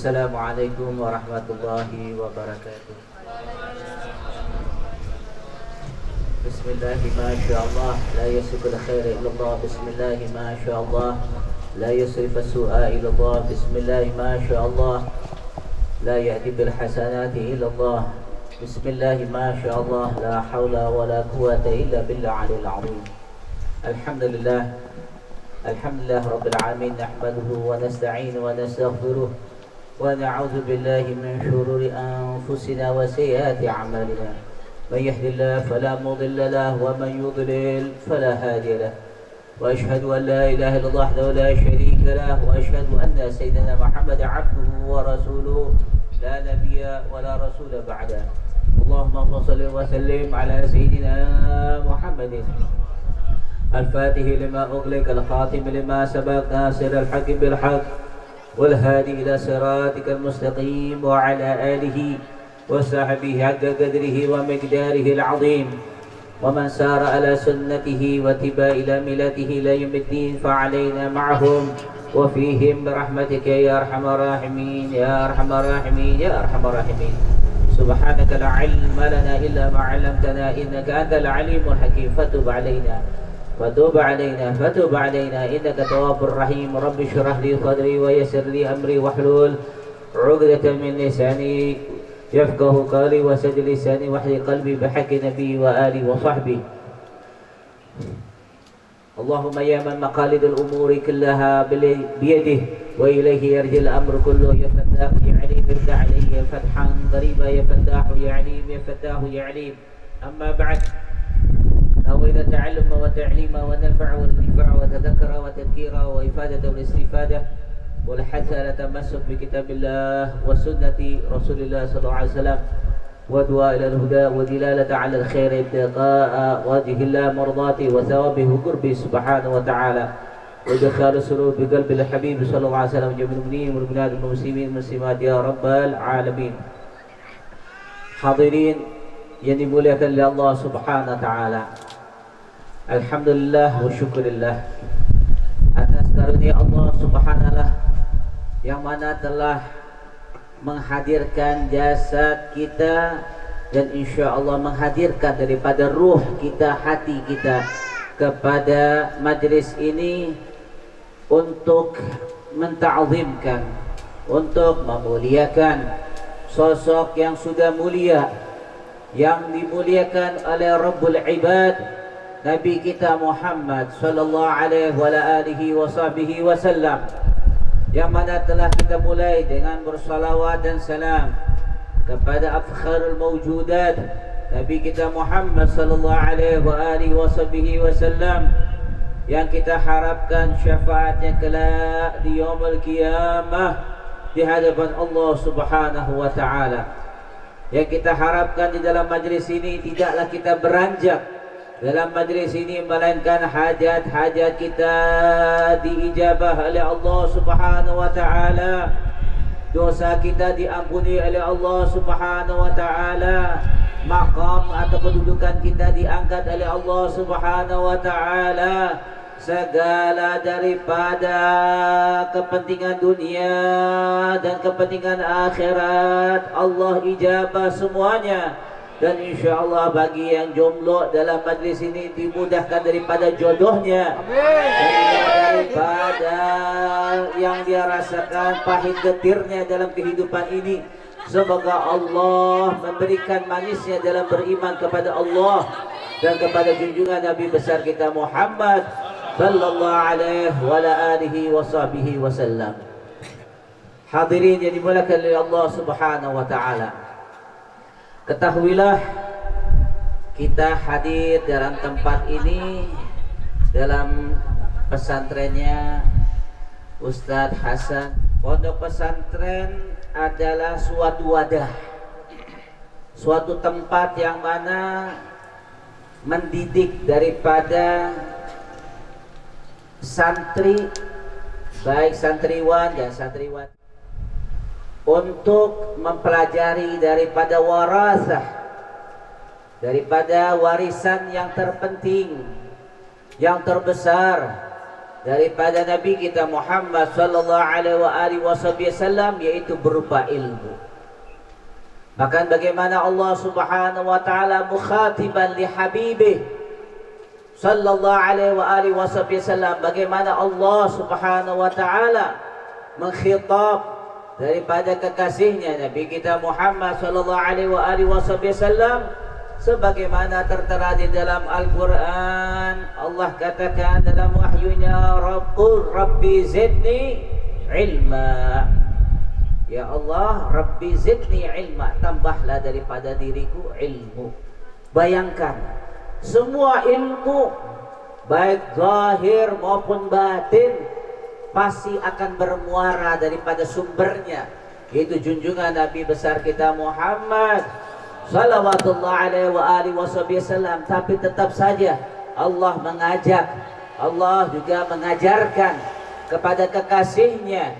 Assalamualaikum warahmatullahi wabarakatuh. Bismillahi ma sya'allah, la yasriful khaira illallah. Bismillahi ma sya'allah, la yasriful su'a illallah. Bismillahi ma sya'allah, la ya'ti bil hasanati illallah. Bismillahi ma sya'allah, la hawla wa la quwata illa billah alil azim. Alhamdulillah, alhamdulillah rabbil alamin, nahmaduhu wa nasta'inu wa nastaghfiruh wa na'udzu billahi min shururi anfusina wa sayyiati a'malina. Man yahdihillahu fala mudilla lahu wa man yudlil fala hadiya lahu. Wa ashhadu an la ilaha illallah wahdahu la sharika lahu wa ashhadu anna sayyidina Muhammadan 'abduhu wa rasuluhu la nabiyya wa la rasula ba'da. Allahumma shalli wa sallim ala sayyidina Muhammadin al-Fatih lima ughliq al-khatim lima sabaq nasir al-haqq bil haqq والهادي إلى صراطك المستقيم وعلى آله وصحبه حق قدره ومقداره العظيم ومن سار على سنته واتبع إلى ملته لا يوم الدين فعلينا معهم وفيهم برحمتك يا أرحم الراحمين يا أرحم الراحمين يا أرحم الراحمين. سبحانك لا علم لنا إلا ما علمتنا إنك أنت العليم الحكيم. فتب علينا فتوب علينا فتوب علينا إنك تواب الرحيم. رب اشرح لي صدري ويسر لي أمري واحلل عقدة من لساني يفقه قولي وسد لساني واحلل قلبي بحق نبي وآلي وصحبه. اللهم يا من مقاليد الأمور كلها بيده وإليه يرجع الأمر كله. يا فتاح يا عليم افتح علي فتحا قريبا. يا فتاح يا عليم يا فتاح يا عليم. أما بعد، نوينا تعلم وتعليم ونفع والدفاع وتذكر وتذكير وإفادة والاستفادة والحث على التمسك بكتاب الله وسنة رسول الله صلى الله عليه وسلم ودعاء إلى الهدى ودلالة على الخير ابتغاء وجه الله مرضاته وثوابه قربه سبحانه وتعالى وإدخال السرور بقلب الحبيب صلى الله عليه وسلم جميع المؤمنين والمؤمنات والمسلمين والمسلمات يا رب العالمين. Hadirin yang dimuliakan oleh Allah Subhanahu wa taala. Alhamdulillah wa syukurillah atas karunia Allah Subhanahu wa taala yang mana telah menghadirkan jasad kita dan insya Allah menghadirkan daripada ruh kita, hati kita kepada majlis ini untuk menta'zimkan, untuk memuliakan sosok yang sudah mulia, yang dimuliakan oleh Rabbul Ibad Nabi kita Muhammad sallallahu alaihi wa alihi washabihi wasallam, yang mana telah kita mulai dengan bersalawat dan salam kepada afkharul mawjudat Nabi kita Muhammad sallallahu alaihi wa alihi washabihi wasallam, yang kita harapkan syafaatnya kelak di yaumul qiyamah di hadapan Allah Subhanahu wa taala. Yang kita harapkan di dalam majlis ini tidaklah kita beranjak dalam majlis ini melainkan hajat-hajat kita diijabah oleh Allah Subhanahu wa taala, dosa kita diampuni oleh Allah Subhanahu wa taala, maqam atau kedudukan kita diangkat oleh Allah Subhanahu wa taala, segala daripada kepentingan dunia dan kepentingan akhirat Allah ijabah semuanya. Dan insya Allah bagi yang jomblo dalam majlis ini dimudahkan daripada jodohnya, daripada yang dia rasakan pahit getirnya dalam kehidupan ini. Semoga Allah memberikan manisnya dalam beriman kepada Allah dan kepada junjungan Nabi besar kita Muhammad sallallahu alaihi wa alihi washabihi wasallam. Hadirin yang dimuliakan oleh Allah Subhanahu wa taala, ketahuilah kita hadir dalam tempat ini dalam pesantrennya Ustadz Hasan. Pondok pesantren adalah suatu wadah, suatu tempat yang mana mendidik daripada santri, baik santriwan dan santriwati, untuk mempelajari daripada warasah, daripada warisan yang terpenting, yang terbesar daripada Nabi kita Muhammad sallallahu alaihi wasallam, yaitu berupa ilmu. Bahkan bagaimana Allah Subhanahu wa taala mukhatiban li habibih sallallahu alaihi wasallam, bagaimana Allah Subhanahu wa taala mengkhitab daripada kekasihnya Nabi kita Muhammad sallallahu alaihi wasallam, sebagaimana tertera di dalam Al-Quran. Allah katakan dalam wahyunya, Rabbi zidni ilma. Ya Allah, Rabbi zidni ilma, tambahlah daripada diriku ilmu. Bayangkan, semua ilmu baik zahir maupun batin pasti akan bermuara daripada sumbernya, yaitu junjungan Nabi besar kita Muhammad salawatullah alaihi wasallam. Tapi tetap saja Allah mengajak, Allah juga mengajarkan kepada kekasihnya,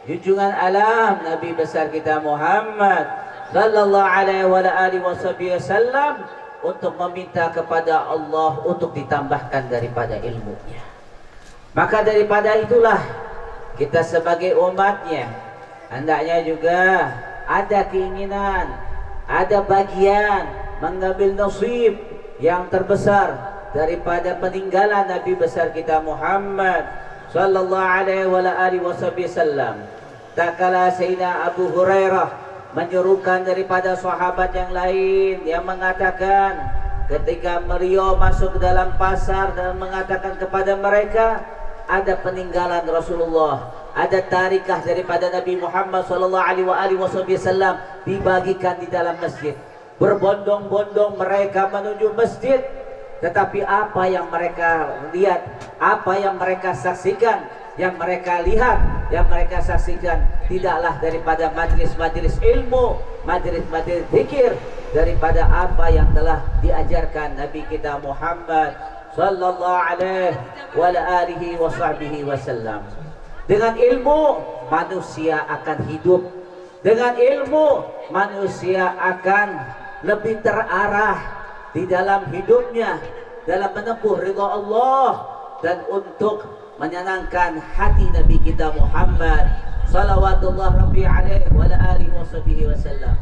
junjungan alam Nabi besar kita Muhammad sallallahu alaihi wasallam, untuk meminta kepada Allah untuk ditambahkan daripada ilmunya. Maka daripada itulah kita sebagai umatnya hendaknya juga ada keinginan, ada bagian mengambil nasib yang terbesar daripada peninggalan Nabi besar kita Muhammad sallallahu alaihi wasallam. Tak kala Sayyidina Abu Hurairah menyerukan daripada sahabat yang lain yang mengatakan, ketika beliau masuk ke dalam pasar dan mengatakan kepada mereka, ada peninggalan Rasulullah, ada tarikah daripada Nabi Muhammad sallallahu alaihi wasallam dibagikan di dalam masjid. Berbondong-bondong mereka menuju masjid, tetapi apa yang mereka lihat, apa yang mereka saksikan, yang mereka lihat, yang mereka saksikan tidaklah daripada majlis-majlis ilmu, majlis-majlis zikir, daripada apa yang telah diajarkan Nabi kita Muhammad sallallahu alaihi wasallam. Dengan ilmu manusia akan hidup. Dengan ilmu manusia akan lebih terarah di dalam hidupnya, dalam menempuh ridha Allah dan untuk menyenangkan hati Nabi kita Muhammad salawatullah rabbi alaihi wa alihi wasallam.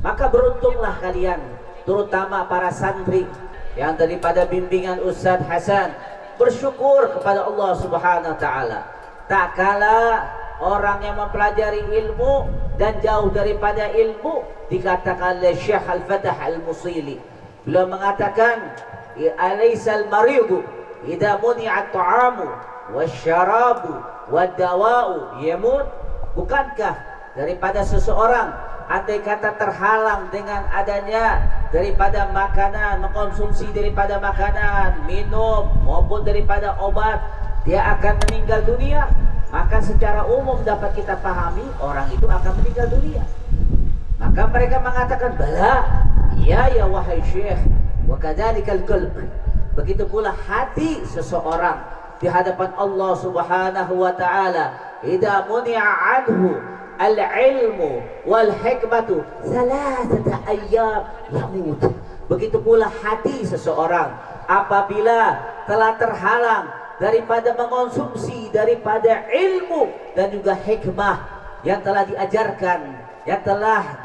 Maka beruntunglah kalian, terutama para santri yang daripada bimbingan Ustaz Hasan, bersyukur kepada Allah Subhanahu wa taala. Tak kala orang yang mempelajari ilmu dan jauh daripada ilmu, dikatakan oleh Syekh Al-Fatah Al-Musili, beliau mengatakan, alaysal maridu idza muni'at ta'amu wasyarabu wadawa'u yamut. Bukankah daripada seseorang andai kata terhalang dengan adanya daripada makanan, mengkonsumsi daripada makanan, minum maupun daripada obat, dia akan meninggal dunia? Maka secara umum dapat kita pahami orang itu akan meninggal dunia. Maka mereka mengatakan, bala, iya ya wahai syekh, wa kadzalikal qalb. Begitu pula hati seseorang di hadapan Allah Subhanahu wa taala, idza muni'a anhu al-ilmu wal hikmatu thalathata ayyam yamut. Begitu pula hati seseorang apabila telah terhalang daripada mengonsumsi daripada ilmu dan juga hikmah yang telah diajarkan, yang telah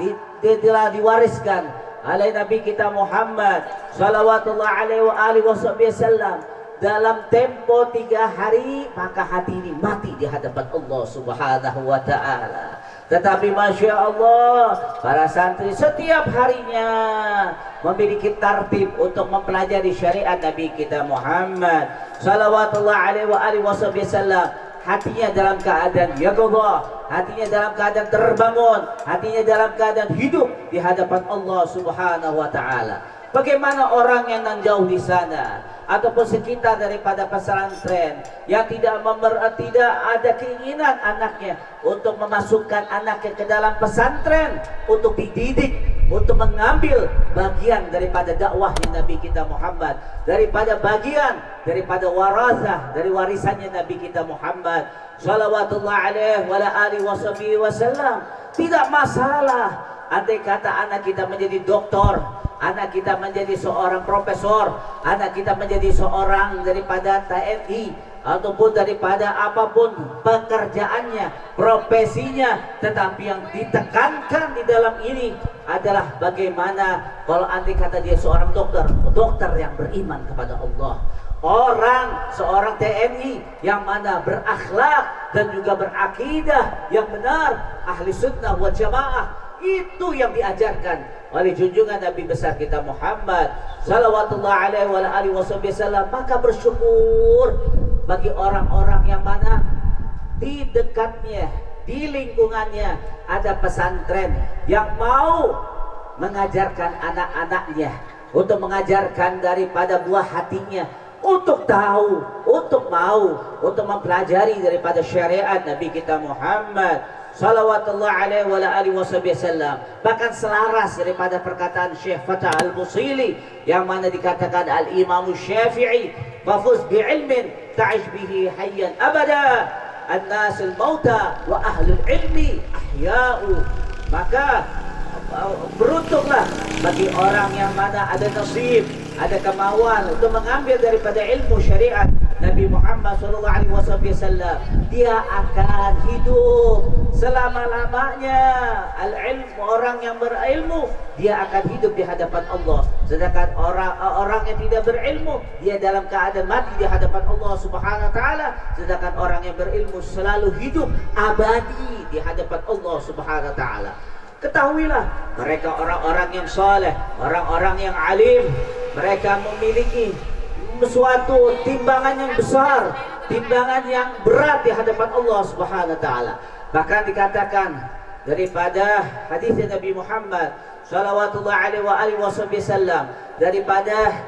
diwariskan oleh Nabi kita Muhammad salawatullah alaihi wasallam dalam tempo 3 hari, maka hati ini mati di hadapan Allah Subhanahu wa taala. Tetapi Masya Allah, para santri setiap harinya memiliki tartib untuk mempelajari syariat Nabi kita Muhammad salawatullah alaihi wasallam. Hatinya dalam keadaan yaqadha, hatinya dalam keadaan terbangun, hatinya dalam keadaan hidup di hadapan Allah Subhanahu wa taala. Bagaimana orang yang jauh di sana ataupun sekitar daripada pesantren yang tidak ada keinginan anaknya untuk memasukkan anaknya ke dalam pesantren untuk dididik, untuk mengambil bagian daripada dakwahnya Nabi kita Muhammad, daripada bagian daripada warasah dari warisannya Nabi kita Muhammad salawatullah alaihi wa alihi wasallam. Tidak masalah andai kata anak kita menjadi doktor, anak kita menjadi seorang profesor, anak kita menjadi seorang daripada TNI ataupun daripada apapun pekerjaannya, profesinya, tetapi yang ditekankan di dalam ini adalah bagaimana kalau andai kata dia seorang dokter yang beriman kepada Allah, seorang TNI yang mana berakhlak dan juga berakidah yang benar, ahli sunnah wal jamaah. Itu yang diajarkan oleh junjungan Nabi besar kita Muhammad sallallahu alaihi wasallam. Maka bersyukur bagi orang-orang yang mana di dekatnya, di lingkungannya ada pesantren yang mau mengajarkan anak-anaknya, untuk mengajarkan daripada buah hatinya, untuk tahu, untuk mau, untuk mempelajari daripada syariat Nabi kita Muhammad sallallahu alaihi wasallam. Bahkan selaras daripada perkataan Syekh Fatah Al-Busili yang mana dikatakan Al-Imam Syafi'i, "Fafuz bi'ilmin ta'ish bihi hayyan abada, an-nas al-mauta wa ahlul ilmi ahya'u." Maka beruntunglah bagi orang yang mana ada nasib, ada kemauan untuk mengambil daripada ilmu syariat Nabi Muhammad SAW. Dia akan hidup selama-lamanya. Al-ilmu, orang yang berilmu, dia akan hidup di hadapan Allah. Sedangkan orang yang tidak berilmu, dia dalam keadaan mati di hadapan Allah Subhanahu wa taala. Sedangkan orang yang berilmu selalu hidup abadi di hadapan Allah Subhanahu wa taala. Ketahuilah, mereka orang-orang yang saleh, orang-orang yang alim, mereka memiliki suatu timbangan yang besar, timbangan yang berat di hadapan Allah Subhanahu wa taala. Bahkan dikatakan daripada hadis Nabi Muhammad sallallahu alaihi wasallam, daripada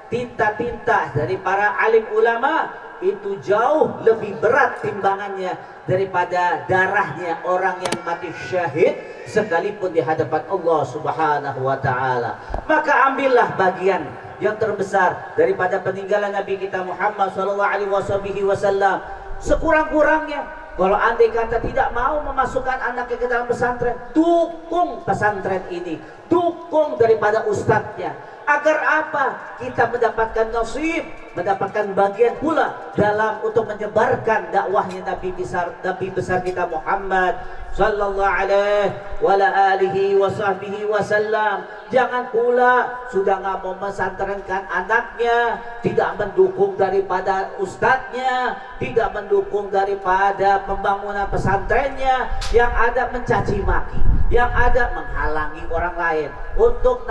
tinta-tinta dari para alim ulama itu jauh lebih berat timbangannya daripada darahnya orang yang mati syahid sekalipun di hadapan Allah Subhanahu wa taala. Maka ambillah bagian yang terbesar daripada peninggalan Nabi kita Muhammad sallallahu alaihi wasallam. Sekurang-kurangnya kalau andai kata tidak mau memasukkan anaknya ke dalam pesantren, dukung pesantren ini, dukung daripada ustadznya. Agar apa? Kita mendapatkan nasib, mendapatkan bagian pula dalam untuk menyebarkan dakwahnya Nabi besar kita Muhammad sallallahu alaihi wasallam. Jangan pula sudah nggak mau mesantrenkan anaknya, tidak mendukung daripada ustadznya, tidak mendukung daripada pembangunan pesantrennya, yang ada mencaci maki, yang ada menghalangi orang lain untuk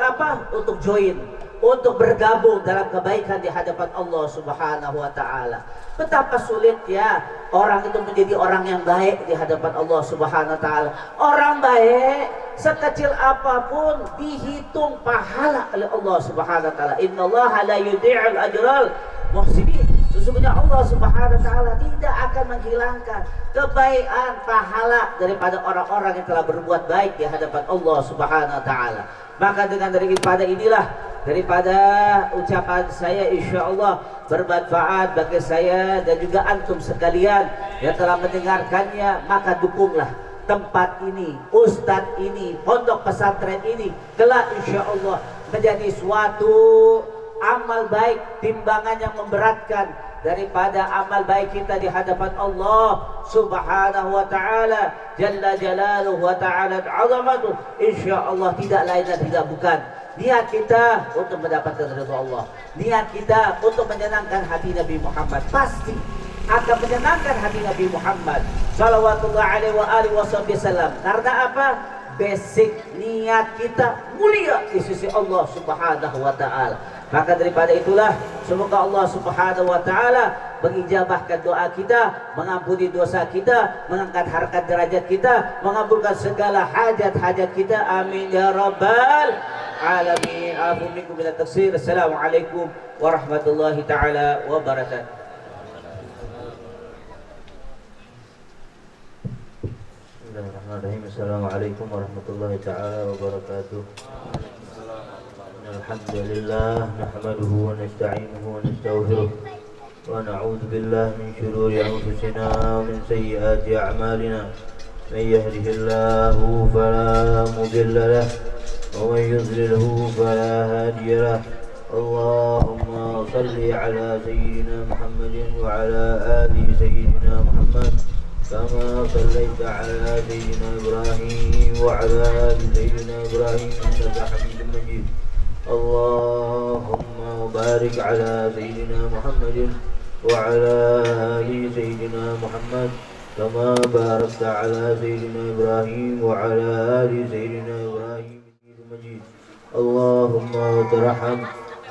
apa? Untuk join, untuk bergabung dalam kebaikan di hadapan Allah Subhanahu wa taala. Betapa sulit ya orang itu menjadi orang yang baik di hadapan Allah Subhanahu wa taala. Orang baik sekecil apapun dihitung pahala oleh Allah Subhanahu wa taala. Innallaha la yudhi'ul ajral muhsinin. Sesungguhnya Allah Subhanahu wa taala tidak akan menghilangkan kebaikan pahala daripada orang-orang yang telah berbuat baik di hadapan Allah Subhanahu wa taala. Maka daripada inilah, daripada ucapan saya insyaallah bermanfaat bagi saya dan juga antum sekalian yang telah mendengarkannya, maka dukunglah tempat ini, ustadz ini, pondok pesantren ini kelak insyaallah menjadi suatu amal baik, timbangan yang memberatkan daripada amal baik kita di hadapan Allah Subhanahu wa taala jalla jalaluhu wa ta'ala azamatuh. Insyaallah tidak lain dan tidak bukan niat kita untuk mendapatkan ridha Allah, niat kita untuk menyenangkan hati Nabi Muhammad, pasti akan menyenangkan hati Nabi Muhammad sallallahu alaihi wasallam. Karena apa? Basic niat kita mulia di sisi Allah Subhanahu wa taala. Maka daripada itulah semoga Allah Subhanahu wa taala mengijabahkan doa kita, mengampuni dosa kita, mengangkat harkat derajat kita, mengabulkan segala hajat-hajat kita. Amin ya rabbal alamin. Afu minkum bila taksir. Assalamualaikum warahmatullahi taala wabarakatuh. Bismillahirrahmanirrahim. Assalamualaikum warahmatullahi taala wabarakatuh. Alhamdulillah nahmaduhu wa nasta'inuhu wa nastaghfiruh wa na'udzu billahi min shururi anfusina wa min sayyiati a'malina. من يهده الله فلا مضل له ومن يضلله فلا هادي له. اللهم صل على سيدنا محمد وعلى آل سيدنا محمد كما صليت على سيدنا إبراهيم وعلى آل سيدنا إبراهيم إنك حميد مجيد. اللهم بارك على سيدنا محمد وعلى آل سيدنا محمد كما باركت على سيدنا إبراهيم وعلى آل سيدنا إبراهيم حميد مجيد. اللهم ترحم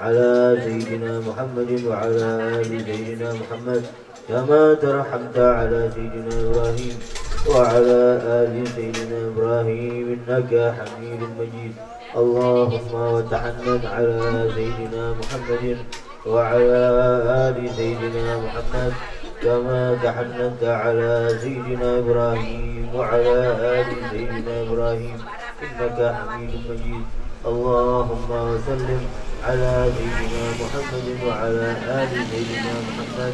على سيدنا محمد وعلى آل سيدنا محمد كما ترحمت على سيدنا إبراهيم وعلى آل سيدنا إبراهيم إنك حميد مجيد. اللهم وتحنن على سيدنا محمد وعلى آل سيدنا محمد كما تحننت على سيدنا إبراهيم وعلى آل سيدنا إبراهيم إنك حميد مجيد. اللهم وسلم على سيدنا محمد وعلى آل سيدنا محمد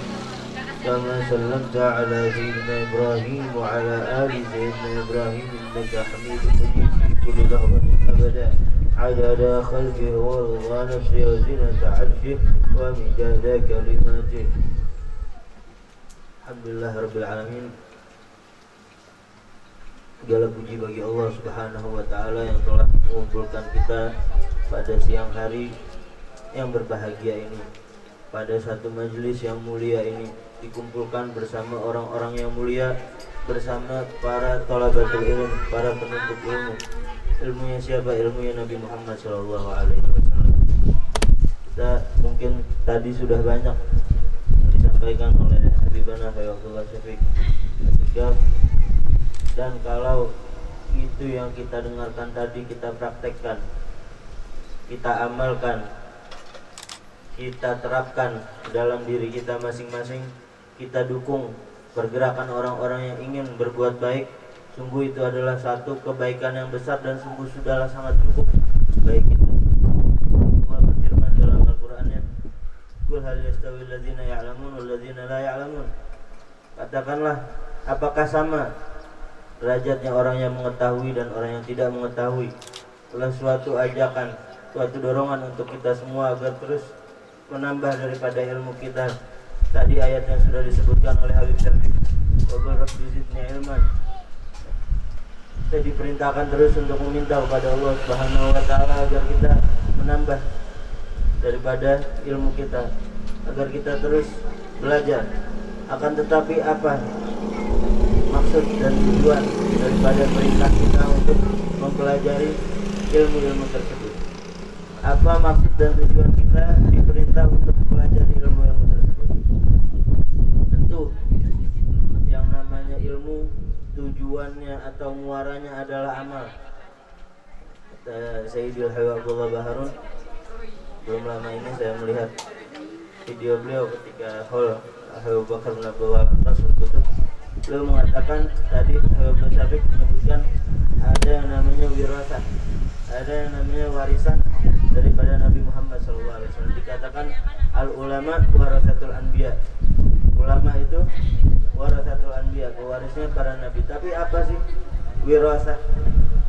كما سلمت على سيدنا إبراهيم وعلى آل سيدنا إبراهيم إنك حميد مجيد في كل لحظة أبدا عدد خلقه ورضا نفسه وزنة عرشه ومداد كلماته. Alhamdulillah Rabbil Alamin. Segala puji bagi Allah Subhanahu wa Ta'ala yang telah mengumpulkan kita pada siang hari yang berbahagia ini, pada satu majelis yang mulia ini, dikumpulkan bersama orang-orang yang mulia, bersama para thalabatul ilm, para penuntut ilmu. Ilmunya siapa? Ilmunya Nabi Muhammad SAW. Kita mungkin tadi sudah banyak disampaikan oleh Habibana Abdullah Syafiq. Dan kalau itu yang kita dengarkan tadi kita praktekkan, kita amalkan, kita terapkan dalam diri kita masing-masing, kita dukung pergerakan orang-orang yang ingin berbuat baik, sungguh itu adalah satu kebaikan yang besar dan sungguh sudahlah sangat cukup baik itu. Allah berfirman dalam Al-Qur'annya, "Qul hal yastawil ladzina ya'lamun wal ladzina la ya'lamun." Katakanlah, apakah sama derajatnya orang yang mengetahui dan orang yang tidak mengetahui? Adalah suatu ajakan, suatu dorongan untuk kita semua agar terus menambah daripada ilmu kita. Tadi ayat yang sudah disebutkan oleh Habib Syafiq, wa qul rabbi zidni ilman. Kita diperintahkan terus untuk meminta kepada Allah Subhanahu wa Ta'ala agar kita menambah daripada ilmu kita, agar kita terus belajar. Akan tetapi apa maksud dan tujuan daripada perintah kita untuk mempelajari ilmu-ilmu tersebut? Apa maksud dan tujuan kita diperintah untuk mempelajari ilmu-ilmu tersebut? Tentu yang namanya ilmu, tujuannya atau muaranya adalah amal. Sayyidul Habib Abdullah Baharun, belum lama ini saya melihat video beliau ketika Hall Habib Bakar bin Abdullah Rasul Kutub. Beliau mengatakan tadi, Habib Syafiq menyebutkan ada yang namanya wirasah, ada yang namanya warisan daripada Nabi Muhammad SAW. Dikatakan al ulama warasatul anbiya, ulama itu warasatul anbiya, pewarisnya para nabi. Tapi apa sih wirasah?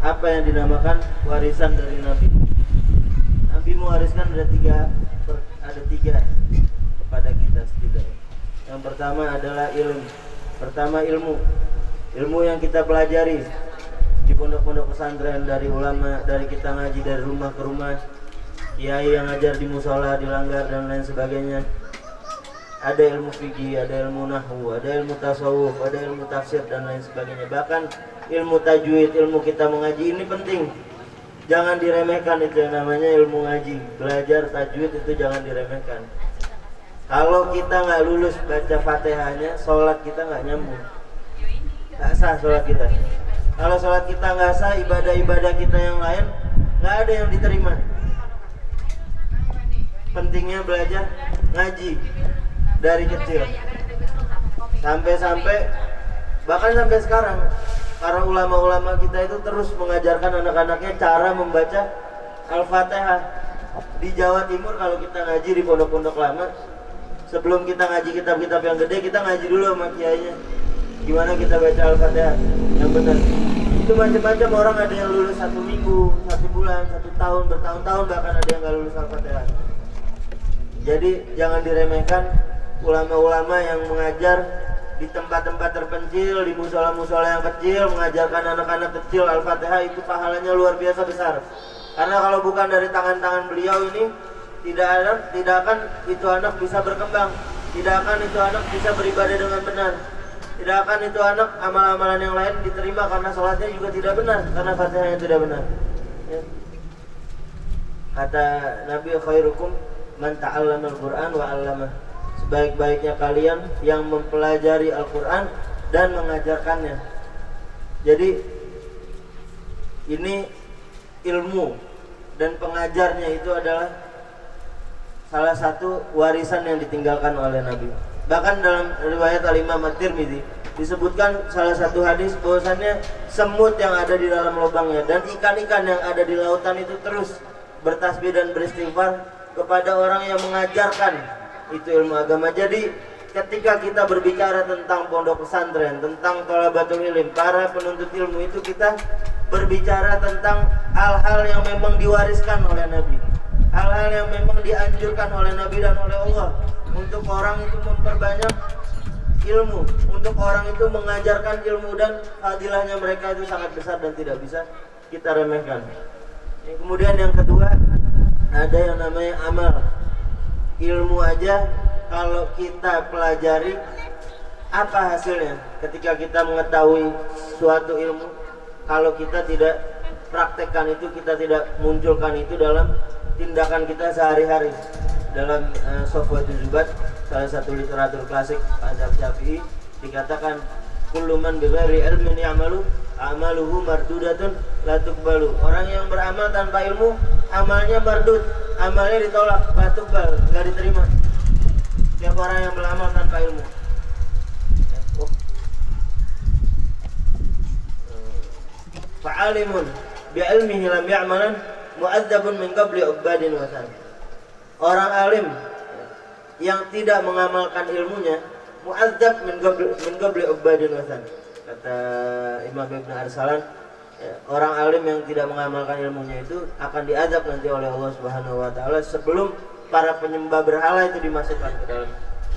Apa yang dinamakan warisan dari Nabi? Nabi mewariskan ada tiga kepada kita setidaknya. Yang pertama adalah ilmu yang kita pelajari di pondok-pondok pesantren, dari ulama, dari kita ngaji dari rumah ke rumah, kiai yang ngajar di musola, di langgar dan lain sebagainya. Ada ilmu fikih, ada ilmu nahwu, ada ilmu tasawuf, ada ilmu tafsir dan lain sebagainya. Bahkan ilmu tajwid, ilmu kita mengaji ini penting. Jangan diremehkan, itu yang namanya ilmu ngaji. Belajar tajwid itu jangan diremehkan. Kalau kita nggak lulus baca Fatihahnya, sholat kita nggak nyambung, nggak sah sholat kita. Kalau sholat kita nggak sah, ibadah-ibadah kita yang lain nggak ada yang diterima. Pentingnya belajar ngaji dari kecil, sampai bahkan sampai sekarang. Para ulama-ulama kita itu terus mengajarkan anak-anaknya cara membaca Al-Fatihah. Di Jawa Timur kalau kita ngaji di pondok-pondok lama, sebelum kita ngaji kitab-kitab yang gede, kita ngaji dulu sama kiainya. Gimana kita baca Al-Fatihah yang benar? Itu macam-macam orang, ada yang lulus 1 minggu, 1 bulan, 1 tahun, bertahun-tahun, bahkan ada yang nggak lulus Al-Fatihah. Jadi jangan diremehkan ulama-ulama yang mengajar di tempat-tempat terpencil, di musola-musola yang kecil, mengajarkan anak-anak kecil Al-Fatihah, itu pahalanya luar biasa besar. Karena kalau bukan dari tangan-tangan beliau ini, tidak akan itu anak bisa berkembang, tidak akan itu anak bisa beribadah dengan benar, tidak akan itu anak amal-amalan yang lain diterima, karena sholatnya juga tidak benar, karena Fatihahnya tidak benar. Ya. Kata Nabi, khairukum man ta'allama al-Qur'an wa 'allamah. Sebaik-baiknya kalian yang mempelajari Al-Qur'an dan mengajarkannya. Jadi ini ilmu dan pengajarnya itu adalah salah satu warisan yang ditinggalkan oleh Nabi. Bahkan dalam riwayat Al-Imam At-Tirmidzi disebutkan salah satu hadis bahwasannya semut yang ada di dalam lubangnya dan ikan-ikan yang ada di lautan itu terus bertasbih dan beristighfar kepada orang yang mengajarkan itu ilmu agama. Jadi ketika kita berbicara tentang pondok pesantren, tentang thalabatul ilm, para penuntut ilmu, itu kita berbicara tentang hal-hal yang memang diwariskan oleh Nabi, hal-hal yang memang dianjurkan oleh Nabi dan oleh Allah untuk orang itu memperbanyak ilmu, untuk orang itu mengajarkan ilmu, dan fadilahnya mereka itu sangat besar dan tidak bisa kita remehkan. Kemudian yang kedua, ada yang namanya amal. Ilmu aja kalau kita pelajari, apa hasilnya ketika kita mengetahui suatu ilmu, kalau kita tidak praktekkan itu, kita tidak munculkan itu dalam tindakan kita sehari-hari. Dalam Sofwatul Zubat, salah satu literatur klasik mazhab Syafi'i, dikatakan kullu man bighairi ilmin ya'malu amaluhu mardudatun la tuqbalu. Orang yang beramal tanpa ilmu, amalnya mardud, amalnya ditolak, la tuqbal, enggak diterima. Siapa orang yang beramal tanpa ilmu? Fa'alimun bi'ilmihi lam ya'malan mu'adzabun min qabli ubadin wasan. Orang alim yang tidak mengamalkan ilmunya, mu'adzab min qabli ubadin wasan. Kata Imam Ibn Arsalan, orang alim yang tidak mengamalkan ilmunya itu akan diazab nanti oleh Allah Subhanahu wa taala sebelum para penyembah berhala itu dimasukkan ke dalam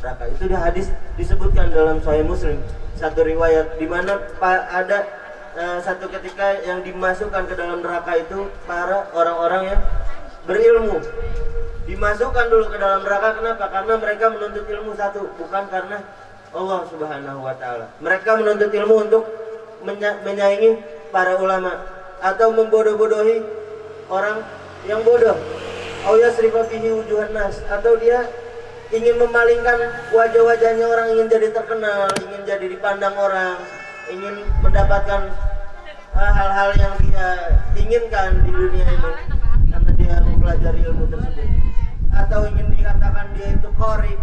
neraka. Itu di hadis disebutkan dalam Sahih Muslim, satu riwayat di mana ada satu ketika yang dimasukkan ke dalam neraka itu para orang-orang yang berilmu. Dimasukkan dulu ke dalam neraka, kenapa? Karena mereka menuntut ilmu satu, bukan karena Allah Subhanahu wa taala. Mereka menuntut ilmu untuk menyaingi para ulama atau membodoh-bodohi orang yang bodoh. Au yasrifa bihi wujuhan nas, atau dia ingin memalingkan wajah-wajahnya orang, ingin jadi terkenal, ingin jadi dipandang orang, ingin mendapatkan hal-hal yang dia inginkan di dunia ini karena dia mempelajari ilmu tersebut. Atau ingin dikatakan dia itu qari,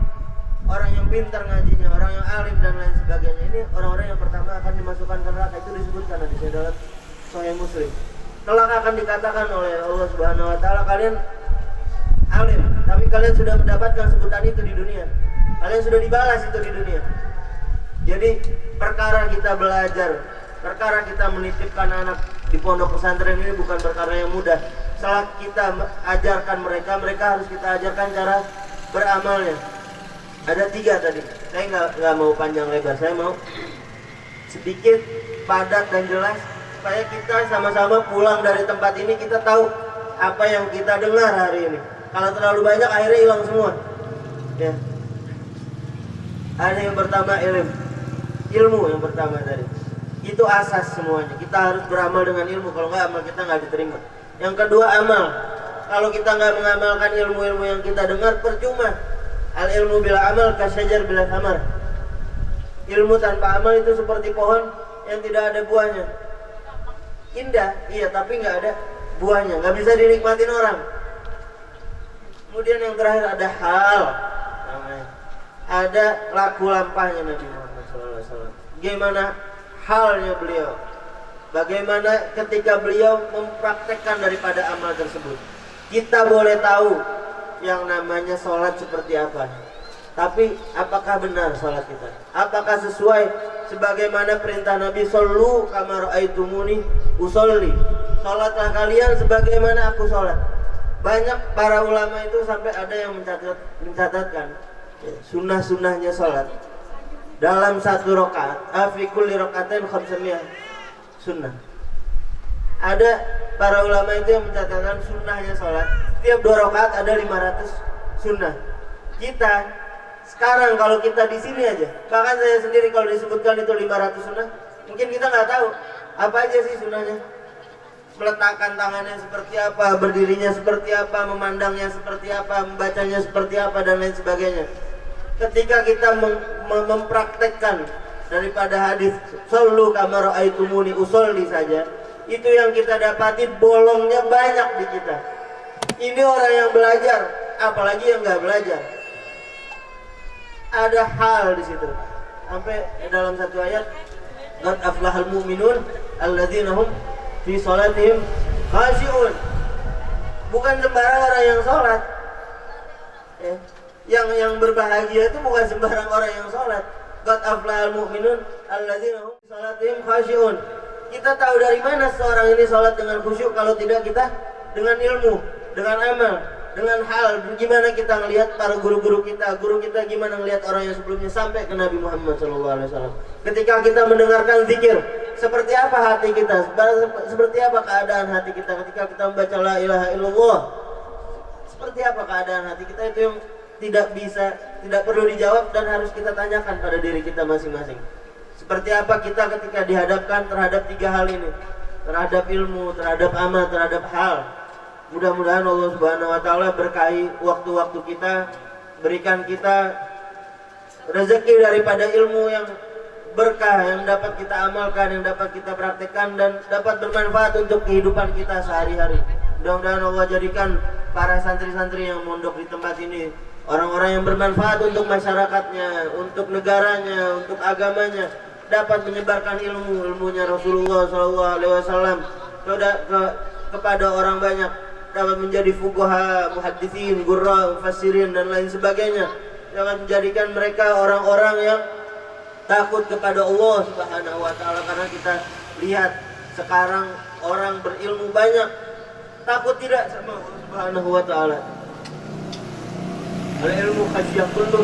orang yang pintar ngajinya, orang yang alim dan lain sebagainya. Ini orang-orang yang pertama akan dimasukkan ke neraka. Itu disebutkan di dalam Sahih Muslim. Kelak akan dikatakan oleh Allah Subhanahu wa taala, kalian alim, tapi kalian sudah mendapatkan sebutan itu di dunia. Kalian sudah dibalas itu di dunia. Jadi perkara kita belajar, perkara kita menitipkan anak di pondok pesantren ini bukan perkara yang mudah. Setelah kita ajarkan mereka, mereka harus kita ajarkan cara beramalnya. Ada 3 tadi. Saya nggak mau panjang lebar, saya mau sedikit padat dan jelas supaya kita sama-sama pulang dari tempat ini kita tahu apa yang kita dengar hari ini. Kalau terlalu banyak akhirnya hilang semua. Ya. Ada yang pertama ilmu yang pertama tadi. Itu asas semuanya. Kita harus beramal dengan ilmu. Kalau nggak, amal kita nggak diterima. Yang kedua, amal. Kalau kita nggak mengamalkan ilmu-ilmu yang kita dengar, percuma. Al ilmu bila amal kasyajar bila thamar. Ilmu tanpa amal itu seperti pohon yang tidak ada buahnya. Indah, iya, tapi nggak ada buahnya, nggak bisa dinikmatin orang. Kemudian yang terakhir ada hal, ada laku lampahnya Nabi Muhammad SAW. Bagaimana halnya beliau? Bagaimana ketika beliau mempraktekkan daripada amal tersebut? Kita boleh tahu yang namanya sholat seperti apa. Tapi apakah benar salat kita? Apakah sesuai sebagaimana perintah Nabi, shollu kama ra'aitumuni usolli, salatlah kalian sebagaimana aku salat. Banyak para ulama itu sampai ada yang mencatatkan sunnah-sunnahnya salat. Dalam satu rakaat, fi kulli rakaatain khamsamiyah sunnah. Ada para ulama itu yang mencatatkan sunnahnya salat, setiap 2 rakaat ada 500 sunnah. Kita sekarang kalau kita di sini aja, bahkan saya sendiri kalau disebutkan itu 500 sunnah, mungkin kita nggak tahu apa aja sih sunnahnya. Meletakkan tangannya seperti apa, berdirinya seperti apa, memandangnya seperti apa, membacanya seperti apa, dan lain sebagainya. Ketika kita mempraktekkan daripada hadis shollu kama ra'aitumuni usolli saja, itu yang kita dapati bolongnya banyak di kita. Ini orang yang belajar, apalagi yang nggak belajar. Ada hal di situ. Sampai dalam satu ayat, qad aflahal mu'minun alladzina hum fi sholatihim khashi'un. Bukan sembarang orang yang sholat. Yang berbahagia itu bukan sembarang orang yang sholat. Qad aflahal mu'minun alladzina hum fi sholatihim khashi'un. Kita tahu dari mana seorang ini sholat dengan khusyuk kalau tidak kita dengan ilmu, dengan amal, dengan hal. Gimana kita ngelihat para guru kita gimana ngelihat orang yang sebelumnya sampai ke Nabi Muhammad SAW. Ketika kita mendengarkan zikir, seperti apa hati kita, seperti apa keadaan hati kita ketika kita membaca la ilaha illallah, seperti apa keadaan hati kita, itu yang tidak perlu dijawab dan harus kita tanyakan pada diri kita masing-masing. Seperti apa kita ketika dihadapkan terhadap 3 hal ini, terhadap ilmu, terhadap amal, terhadap hal. Mudah-mudahan Allah Subhanahu wa taala berkahi waktu-waktu kita, berikan kita rezeki daripada ilmu yang berkah, yang dapat kita amalkan, yang dapat kita praktekkan dan dapat bermanfaat untuk kehidupan kita sehari-hari. Mudah-mudahan Allah jadikan para santri-santri yang mondok di tempat ini orang-orang yang bermanfaat untuk masyarakatnya, untuk negaranya, untuk agamanya, dapat menyebarkan ilmunya Rasulullah SAW kepada orang banyak, dapat menjadi fuqaha, muhadditsin, gurra, mufassirin dan lain sebagainya, dapat menjadikan mereka orang-orang yang takut kepada Allah Subhanahu wa taala. Karena kita lihat sekarang orang berilmu banyak, takut tidak sama Allah Subhanahu wa taala. Al-ilmu khasyah kullu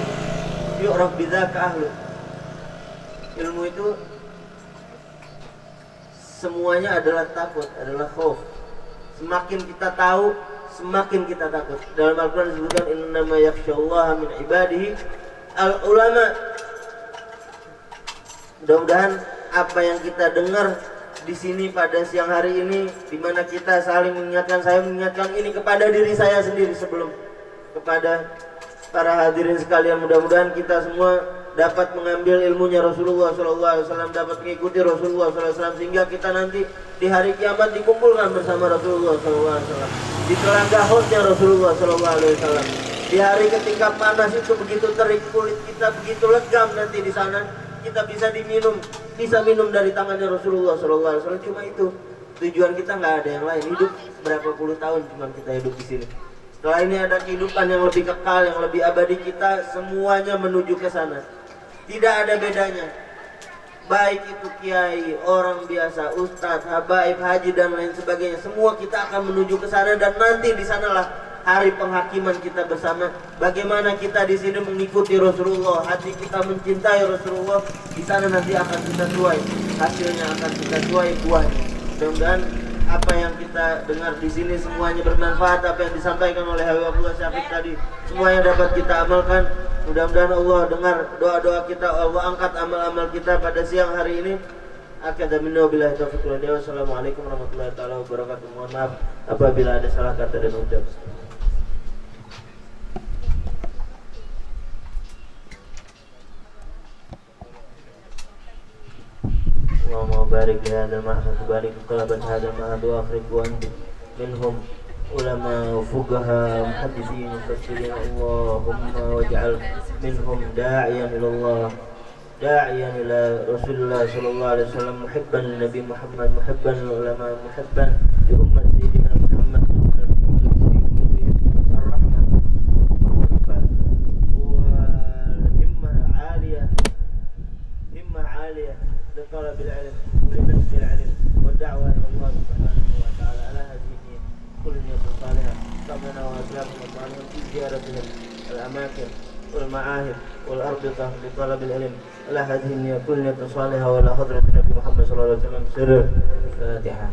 yu'raf bidzaka ahlu. Ilmu itu semuanya adalah takut, adalah khauf. Semakin kita tahu, semakin kita takut. Dalam Al-Quran disebutkan innama yakhsyallaha min ibadihi al-ulama. Mudah-mudahan apa yang kita dengar di sini pada siang hari ini, di mana kita saling mengingatkan, saya mengingatkan ini kepada diri saya sendiri sebelum kepada para hadirin sekalian. Mudah-mudahan kita semua dapat mengambil ilmunya Rasulullah SAW, dapat mengikuti Rasulullah SAW, sehingga kita nanti di hari kiamat dikumpulkan bersama Rasulullah SAW di telaga haudnya Rasulullah SAW. Di hari ketika panas itu begitu terik, kulit kita begitu legam, nanti di sana kita bisa minum dari tangannya Rasulullah SAW. Cuma itu tujuan kita, nggak ada yang lain. Hidup berapa puluh tahun cuma kita hidup di sini. Setelah ini ada kehidupan yang lebih kekal, yang lebih abadi. Kita semuanya menuju ke sana. Tidak ada bedanya. Baik itu kiai, orang biasa, ustadz, habaib, haji dan lain sebagainya. Semua kita akan menuju ke sana dan nanti di sanalah hari penghakiman kita bersama. Bagaimana kita di sini mengikuti Rasulullah, hati kita mencintai Rasulullah, di sana nanti akan kita tuai. Hasilnya akan kita tuai buahnya. Mudah-mudahan apa yang kita dengar di sini semuanya bermanfaat. Apa yang disampaikan oleh Habib Abdullah Syafiq tadi semuanya dapat kita amalkan. Mudah-mudahan Allah dengar doa-doa kita, Allah angkat amal-amal kita pada siang hari ini. Akadamina billahi taufiq wal hidayah. Wassalamualaikum warahmatullahi taala wabarakatuh. Mohon maaf apabila ada salah kata dan ucap. Allahumma barik li hadzal mahfal, barik talabat hadzal mahfal wa akhrik wa antum minhum ulama fuqaha muhadditsin mufassirin. Allahumma waj'al minhum da'iyan ila Allah, da'iyan ila Rasulullah sallallahu alaihi wasallam, muhibban lin Nabi Muhammad, muhibban lil ulama, muhibban li ummat sayyidina Muhammad, ar-rahmah wa الأماكن والمعاهد والأربطة لطلب العلم على هذه النية كل نية صالحة وعلى حضرة النبي محمد صلى الله عليه وسلم سر الفاتحة.